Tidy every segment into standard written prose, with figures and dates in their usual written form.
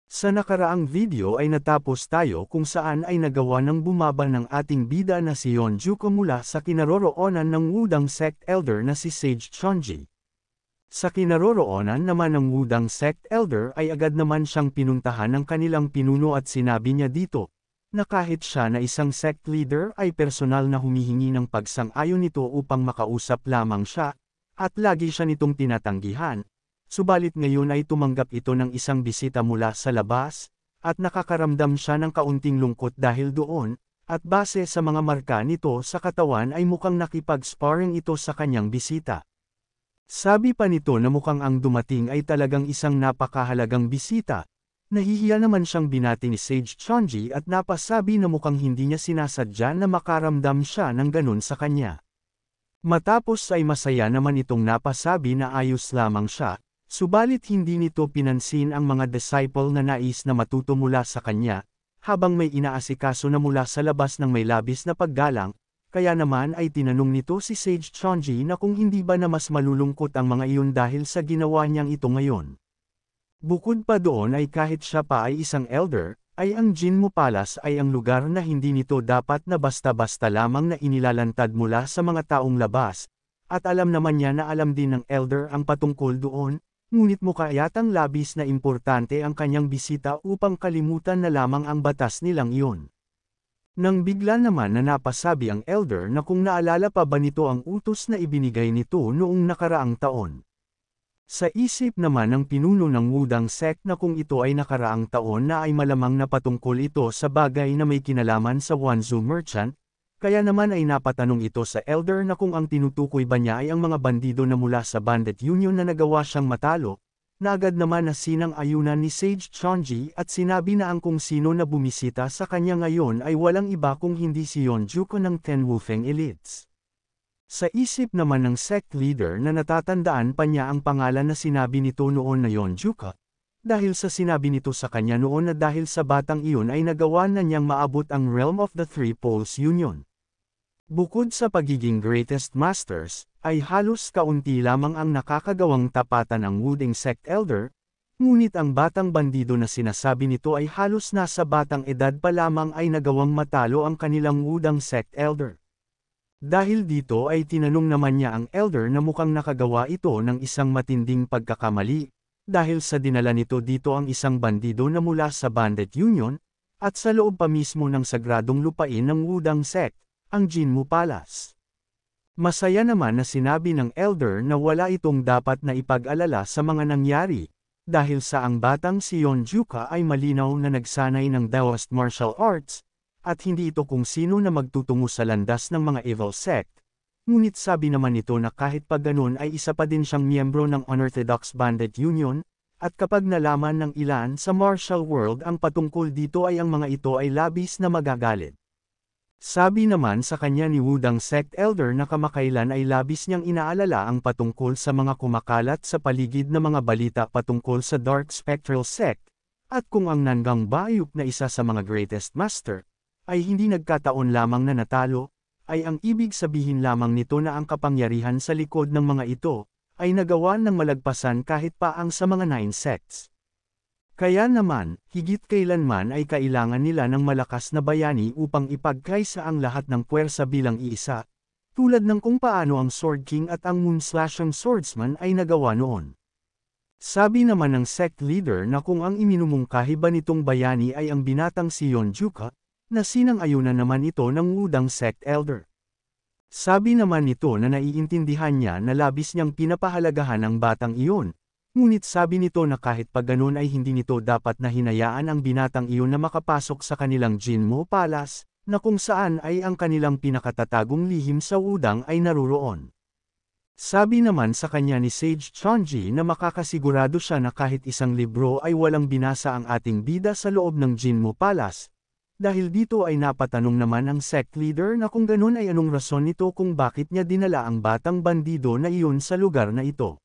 Sa nakaraang video ay natapos tayo kung saan ay nagawa ng bumaba ng ating bida na si Yeonjuko mula sa kinaroroonan ng Wudang Sect Elder na si Sage Chonji. Sa kinaroroonan naman ng Wudang Sect Elder ay agad naman siyang pinuntahan ng kanilang pinuno at sinabi niya dito, na kahit siya na isang sect leader ay personal na humihingi ng pagsang-ayon nito upang makausap lamang siya, at lagi siya nitong tinatanggihan. Subalit ngayon ay tumanggap ito ng isang bisita mula sa labas, at nakakaramdam siya ng kaunting lungkot dahil doon, at base sa mga marka nito sa katawan ay mukhang nakipag-sparring ito sa kanyang bisita. Sabi pa nito na mukhang ang dumating ay talagang isang napakahalagang bisita. Nahihiya naman siyang binati ni Sage Chonji at napasabi na mukhang hindi niya sinasadya na makaramdam siya ng ganun sa kanya. Matapos ay masaya naman itong napasabi na ayos lamang siya. Subalit hindi nito pinansin ang mga disciple na nais na matuto mula sa kanya, habang may inaasikaso na mula sa labas ng may labis na paggalang, kaya naman ay tinanong nito si Sage Chonji na kung hindi ba na mas malulungkot ang mga iyon dahil sa ginawa niyang ito ngayon. Bukod pa doon ay kahit siya pa ay isang elder, ay ang Jinmu Palace ay ang lugar na hindi nito dapat na basta-basta lamang na inilalantad mula sa mga taong labas, at alam naman niya na alam din ng elder ang patungkol doon. Ngunit mukha yatang labis na importante ang kanyang bisita upang kalimutan na lamang ang batas nilang iyon. Nang bigla naman na napasabi ang elder na kung naalala pa ba nito ang utos na ibinigay nito noong nakaraang taon. Sa isip naman ng pinuno ng Wudang Sect na kung ito ay nakaraang taon na ay malamang na patungkol ito sa bagay na may kinalaman sa Wanzhou Merchant, kaya naman ay napatanong ito sa elder na kung ang tinutukoy ba niya ay ang mga bandido na mula sa Bandit Union na nagawa siyang matalo, na agad naman na sinang-ayunan ni Sage Chonji at sinabi na ang kung sino na bumisita sa kanya ngayon ay walang iba kung hindi si Yeonjuko ng Ten Wolfeng Elites. Sa isip naman ng sect leader na natatandaan pa niya ang pangalan na sinabi nito noon na Yeonjuko, dahil sa sinabi nito sa kanya noon na dahil sa batang iyon ay nagawa na niyang maabot ang Realm of the Three Poles Union. Bukod sa pagiging greatest masters, ay halos kaunti lamang ang nakakagawang tapatan ang Wudang Sect Elder, ngunit ang batang bandido na sinasabi nito ay halos nasa batang edad pa lamang ay nagawang matalo ang kanilang Wudang Sect Elder. Dahil dito ay tinanong naman niya ang elder na mukhang nakagawa ito ng isang matinding pagkakamali, dahil sa dinala nito dito ang isang bandido na mula sa Bandit Union, at sa loob pa mismo ng sagradong lupain ng Wudang Sect, ang Jinmu Palace. Masaya naman na sinabi ng elder na wala itong dapat na ipag-alala sa mga nangyari, dahil sa ang batang si Yeonjuko ay malinaw na nagsanay ng Daoist martial arts, at hindi ito kung sino na magtutungo sa landas ng mga evil sect. Ngunit sabi naman nito na kahit pa ganun ay isa pa din siyang miyembro ng Unorthodox Bandit Union, at kapag nalaman ng ilan sa martial world ang patungkol dito ay ang mga ito ay labis na magagalit. Sabi naman sa kanya ni Wudang Sect Elder na kamakailan ay labis niyang inaalala ang patungkol sa mga kumakalat sa paligid na mga balita patungkol sa Dark Spectral Sect, at kung ang Nangang Bayuk na isa sa mga greatest master, ay hindi nagkataon lamang na natalo, ay ang ibig sabihin lamang nito na ang kapangyarihan sa likod ng mga ito, ay nagawa ng malagpasan kahit pa ang sa mga 9 sects. Kaya naman, higit kailanman ay kailangan nila ng malakas na bayani upang ipagkaisa ang lahat ng puwersa bilang iisa, tulad ng kung paano ang Sword King at ang Moonslashing Swordsman ay nagawa noon. Sabi naman ng sect leader na kung ang iminumungkahi ba nitong bayani ay ang binatang si Yeonjuko, na sinang-ayunan naman ito ng Wudang Sect Elder. Sabi naman nito na naiintindihan niya na labis niyang pinapahalagahan ang batang iyon. Ngunit sabi nito na kahit pa ganun ay hindi nito dapat na hinayaan ang binatang iyon na makapasok sa kanilang Jinmu Palace, na kung saan ay ang kanilang pinakatatagong lihim sa Wudang ay naruroon. Sabi naman sa kanya ni Sage Chonji na makakasigurado siya na kahit isang libro ay walang binasa ang ating bida sa loob ng Jinmu Palace. Dahil dito ay napatanong naman ang sect leader na kung ganun ay anong rason nito kung bakit niya dinala ang batang bandido na iyon sa lugar na ito.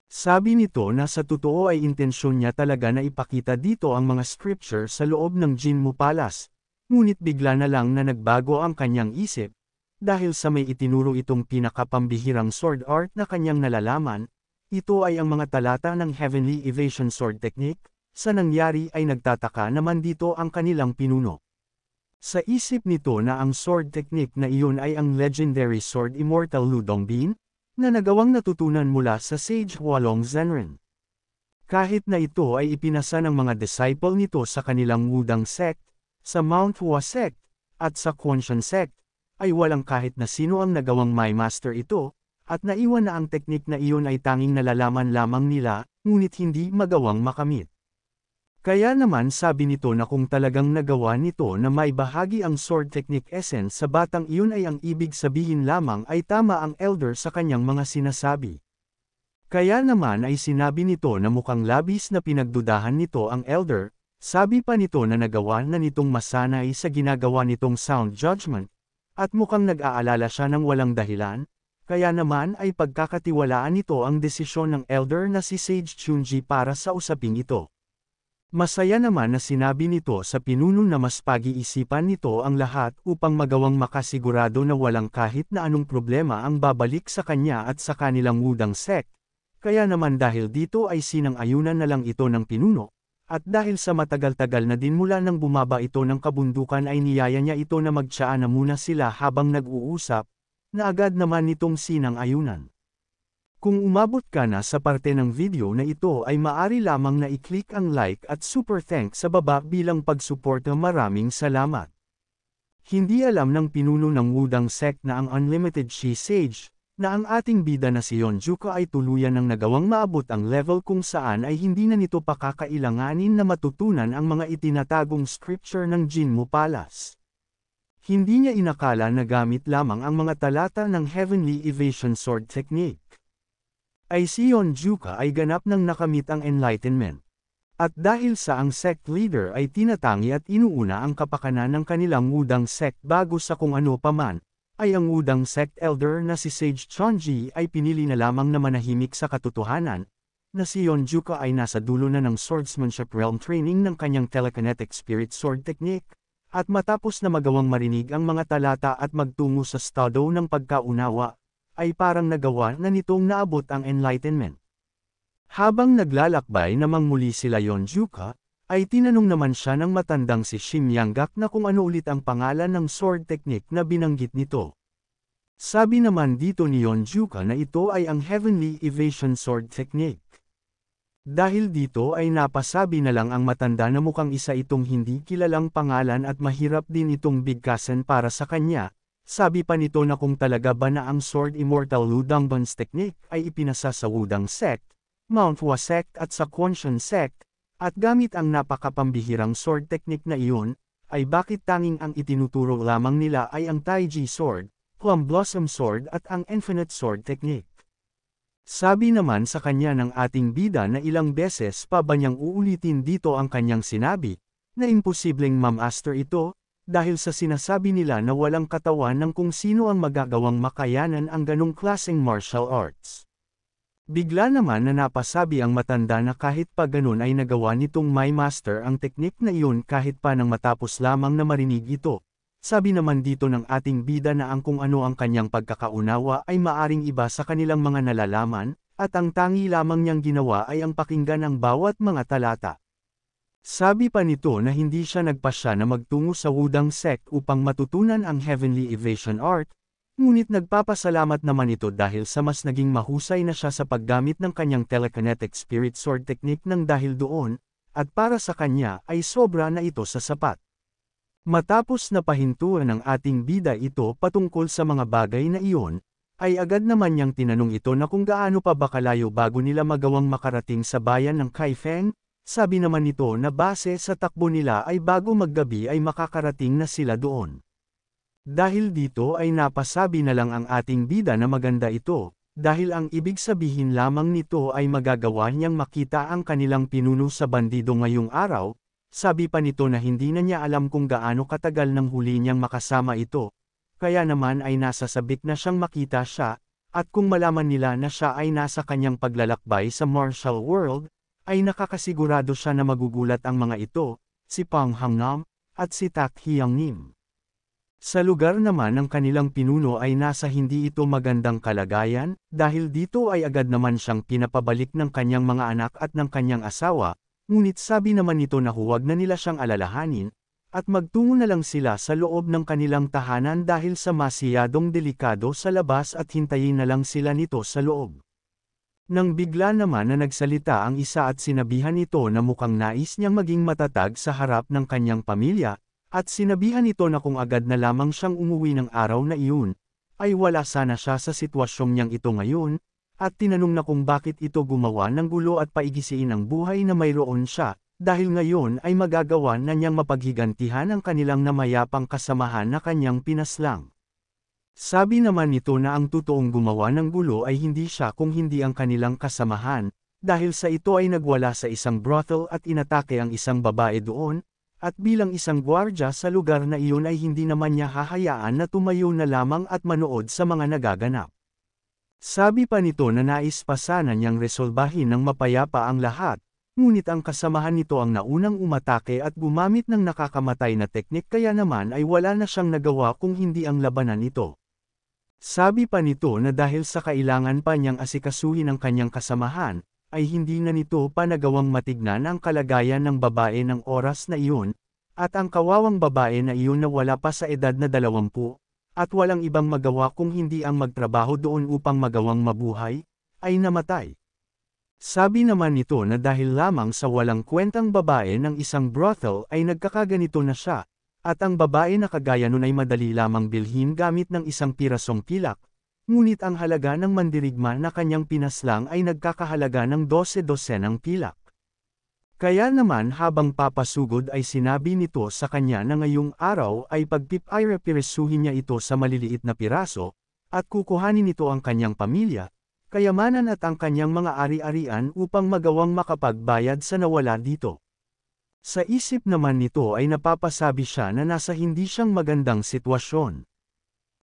Sabi nito na sa totoo ay intensyon niya talaga na ipakita dito ang mga scripture sa loob ng Jinmu Palace, ngunit bigla na lang na nagbago ang kanyang isip, dahil sa may itinuro itong pinakapambihirang sword art na kanyang nalalaman, ito ay ang mga talata ng Heavenly Evasion Sword Technique, sa nangyari ay nagtataka naman dito ang kanilang pinuno. Sa isip nito na ang sword technique na iyon ay ang legendary sword Immortal Lu Dongbin, na nagawang natutunan mula sa Sage Hualong Zenren. Kahit na ito ay ipinasa ng mga disciple nito sa kanilang Wudang sect, sa Mount Hua sect, at sa Quanshan sect, ay walang kahit na sino ang nagawang may master ito, at naiwan na ang teknik na iyon ay tanging nalalaman lamang nila, ngunit hindi magawang makamit. Kaya naman sabi nito na kung talagang nagawa nito na may bahagi ang sword technique essence sa batang iyon ay ang ibig sabihin lamang ay tama ang elder sa kanyang mga sinasabi. Kaya naman ay sinabi nito na mukhang labis na pinagdudahan nito ang elder, sabi pa nito na nagawa na nitong masanay sa ginagawa nitong sound judgment, at mukhang nag-aalala siya ng walang dahilan, kaya naman ay pagkakatiwalaan nito ang desisyon ng elder na si Sage Chunji para sa usaping ito. Masaya naman na sinabi nito sa pinuno na mas pag-iisipan nito ang lahat upang magawang makasigurado na walang kahit na anong problema ang babalik sa kanya at sa kanilang Wudang sect, kaya naman dahil dito ay sinang-ayunan na lang ito ng pinuno, at dahil sa matagal-tagal na din mula nang bumaba ito ng kabundukan ay niyaya niya ito na magtsaan na muna sila habang nag-uusap, na agad naman nitong sinang-ayunan. Kung umabot ka na sa parte ng video na ito ay maaari lamang na i-click ang like at super thanks sa baba bilang pagsuporta. Maraming salamat. Hindi alam ng pinuno ng Wudang sect na ang Unlimited Shi Sage, na ang ating bida na si Yonjuka ay tuluyan ng nagawang maabot ang level kung saan ay hindi na nito pa kakailanganin na matutunan ang mga itinatagong scripture ng Jinmu Palace. Hindi niya inakala na gamit lamang ang mga talata ng Heavenly Evasion Sword Technique ay si Yonjuka ay ganap ng nakamit ang enlightenment. At dahil sa ang sect leader ay tinatangi at inuuna ang kapakanan ng kanilang Wudang sect bago sa kung ano paman, ay ang Wudang sect elder na si Sage Chunji ay pinili na lamang na manahimik sa katotohanan, na si Yonjuka ay nasa dulo na ng swordsmanship realm training ng kanyang telekinetic spirit sword technique, at matapos na magawang marinig ang mga talata at magtungo sa estado ng pagkaunawa, ay parang nagawa na nitong naabot ang enlightenment. Habang naglalakbay namang muli sila Yonjuka, ay tinanong naman siya ng matandang si Shimyanggak na kung ano ulit ang pangalan ng sword technique na binanggit nito. Sabi naman dito ni Yonjuka na ito ay ang Heavenly Evasion Sword Technique. Dahil dito ay napasabi na lang ang matanda na mukhang isa itong hindi kilalang pangalan at mahirap din itong bigkasan para sa kanya. Sabi pa nito na kung talaga ba na ang Sword Immortal Lu Dongbin's technique ay ipinasa sa Wudang sect, Mount Hua sect at sa Quanshan sect, at gamit ang napakapambihirang sword technique na iyon, ay bakit tanging ang itinuturo lamang nila ay ang Taiji Sword, Plum Blossom Sword at ang Infinite Sword Technique. Sabi naman sa kanya ng ating bida na ilang beses pa ba niyang uulitin dito ang kanyang sinabi, na imposibleng mamaster ito, dahil sa sinasabi nila na walang katawan ng kung sino ang magagawang makayanan ang ganong klaseng martial arts. Bigla naman na napasabi ang matanda na kahit pa ganun ay nagawa nitong may master ang teknik na iyon kahit pa nang matapos lamang na marinig ito. Sabi naman dito ng ating bida na ang kung ano ang kanyang pagkakaunawa ay maaring iba sa kanilang mga nalalaman, at ang tangi lamang niyang ginawa ay ang pakinggan ang bawat mga talata. Sabi pa nito na hindi siya nagpasya na magtungo sa Wudang sect upang matutunan ang Heavenly Evasion Art, ngunit nagpapasalamat naman ito dahil sa mas naging mahusay na siya sa paggamit ng kanyang telekinetic spirit sword technique nang dahil doon, at para sa kanya ay sobra na ito sa sapat. Matapos na pahintuan ng ating bida ito patungkol sa mga bagay na iyon, ay agad naman niyang tinanong ito na kung gaano pa ba kalayo bago nila magawang makarating sa bayan ng Kaifeng. Sabi naman nito na base sa takbo nila ay bago maggabi ay makakarating na sila doon. Dahil dito ay napasabi na lang ang ating bida na maganda ito, dahil ang ibig sabihin lamang nito ay magagawa niyang makita ang kanilang pinuno sa bandido ngayong araw. Sabi pa nito na hindi na niya alam kung gaano katagal nang huli niyang makasama ito, kaya naman ay nasasabik na siyang makita siya, at kung malaman nila na siya ay nasa kanyang paglalakbay sa martial world, ay nakakasigurado siya na magugulat ang mga ito, si Pang Hangnam, at si Tak Hyangnim. Sa lugar naman ng kanilang pinuno ay nasa hindi ito magandang kalagayan, dahil dito ay agad naman siyang pinapabalik ng kanyang mga anak at ng kanyang asawa, ngunit sabi naman nito na huwag na nila siyang alalahanin, at magtungo na lang sila sa loob ng kanilang tahanan dahil sa masyadong delikado sa labas at hintayin na lang sila nito sa loob. Nang bigla naman na nagsalita ang isa at sinabihan ito na mukhang nais niyang maging matatag sa harap ng kanyang pamilya, at sinabihan ito na kung agad na lamang siyang umuwi ng araw na iyon, ay wala sana siya sa sitwasyong niyang ito ngayon, at tinanong na kung bakit ito gumawa ng gulo at paigisiin ang buhay na mayroon siya, dahil ngayon ay magagawa na niyang mapaghigantihan ang kanilang namayapang kasamahan na kanyang pinaslang. Sabi naman nito na ang totoong gumawa ng gulo ay hindi siya kung hindi ang kanilang kasamahan, dahil sa ito ay nagwala sa isang brothel at inatake ang isang babae doon, at bilang isang gwardya sa lugar na iyon ay hindi naman niya hahayaan na tumayo na lamang at manood sa mga nagaganap. Sabi pa nito na nais pa sana niyang resolbahin ng mapayapa ang lahat, ngunit ang kasamahan nito ang naunang umatake at gumamit ng nakakamatay na teknik kaya naman ay wala na siyang nagawa kung hindi ang labanan ito. Sabi pa nito na dahil sa kailangan pa niyang asikasuhin ang kanyang kasamahan, ay hindi na nito pa nagawang matignan ang kalagayan ng babae ng oras na iyon, at ang kawawang babae na iyon na wala pa sa edad na 20, at walang ibang magawa kung hindi ang magtrabaho doon upang magawang mabuhay, ay namatay. Sabi naman nito na dahil lamang sa walang kwentang babae ng isang brothel ay nagkakaganito na siya, at ang babae na kagaya nun ay madali lamang bilhin gamit ng isang pirasong pilak, ngunit ang halaga ng mandirigma na kanyang pinaslang ay nagkakahalaga ng 12 pilak. Kaya naman habang papasugod ay sinabi nito sa kanya na ngayong araw ay pagpipirasuhin niya ito sa maliliit na piraso, at kukuhanin nito ang kanyang pamilya, kayamanan at ang kanyang mga ari-arian upang magawang makapagbayad sa nawala dito. Sa isip naman nito ay napapasabi siya na nasa hindi siyang magandang sitwasyon.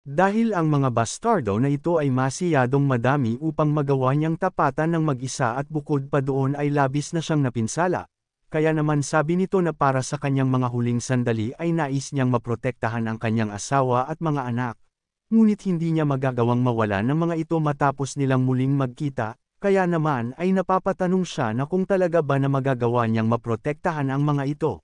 Dahil ang mga bastardo na ito ay masyadong madami upang magawa niyang tapatan ng mag-isa at bukod pa doon ay labis na siyang napinsala, kaya naman sabi nito na para sa kanyang mga huling sandali ay nais niyang maprotektahan ang kanyang asawa at mga anak, ngunit hindi niya magagawang mawala ng mga ito matapos nilang muling magkita, kaya naman ay napapatanong siya na kung talaga ba na magagawa niyang maprotektahan ang mga ito.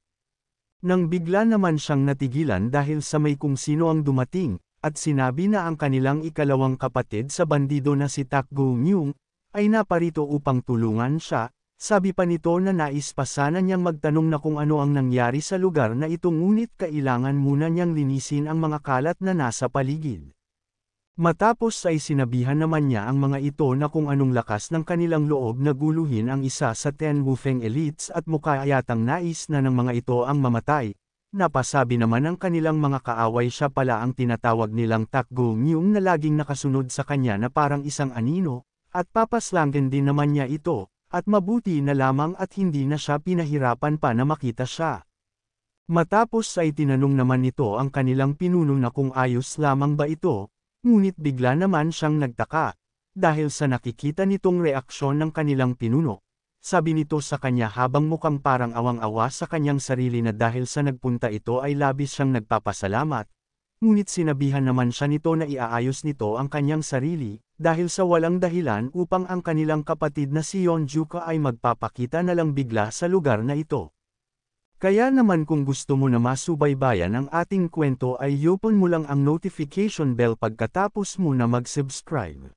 Nang bigla naman siyang natigilan dahil sa may kung sino ang dumating, at sinabi na ang kanilang ikalawang kapatid sa bandido na si Tak Go-myung, ay naparito upang tulungan siya, sabi pa nito na nais pa sana niyang magtanong na kung ano ang nangyari sa lugar na ito ngunit kailangan muna niyang linisin ang mga kalat na nasa paligid. Matapos ay sinabihan naman niya ang mga ito na kung anong lakas ng kanilang loob na guluhin ang isa sa 10 Wufeng elites at mukha yatang nais na ng mga ito ang mamatay. Napasabi naman ng kanilang mga kaaway siya pala ang tinatawag nilang Tak Go-myung na laging nakasunod sa kanya na parang isang anino, at papaslangin din naman niya ito, at mabuti na lamang at hindi na siya pinahirapan pa na makita siya. Matapos ay tinanong naman nito ang kanilang pinuno na kung ayos lamang ba ito, ngunit bigla naman siyang nagtaka, dahil sa nakikita nitong reaksyon ng kanilang pinuno. Sabi nito sa kanya habang mukhang parang awang-awa sa kanyang sarili na dahil sa nagpunta ito ay labis siyang nagpapasalamat, ngunit sinabihan naman siya nito na iaayos nito ang kanyang sarili, dahil sa walang dahilan upang ang kanilang kapatid na si Yeonjuka ay magpapakita na lang bigla sa lugar na ito. Kaya naman kung gusto mo na masubaybayan ang ating kwento ay i-open mo lang ang notification bell pagkatapos mo na mag-subscribe.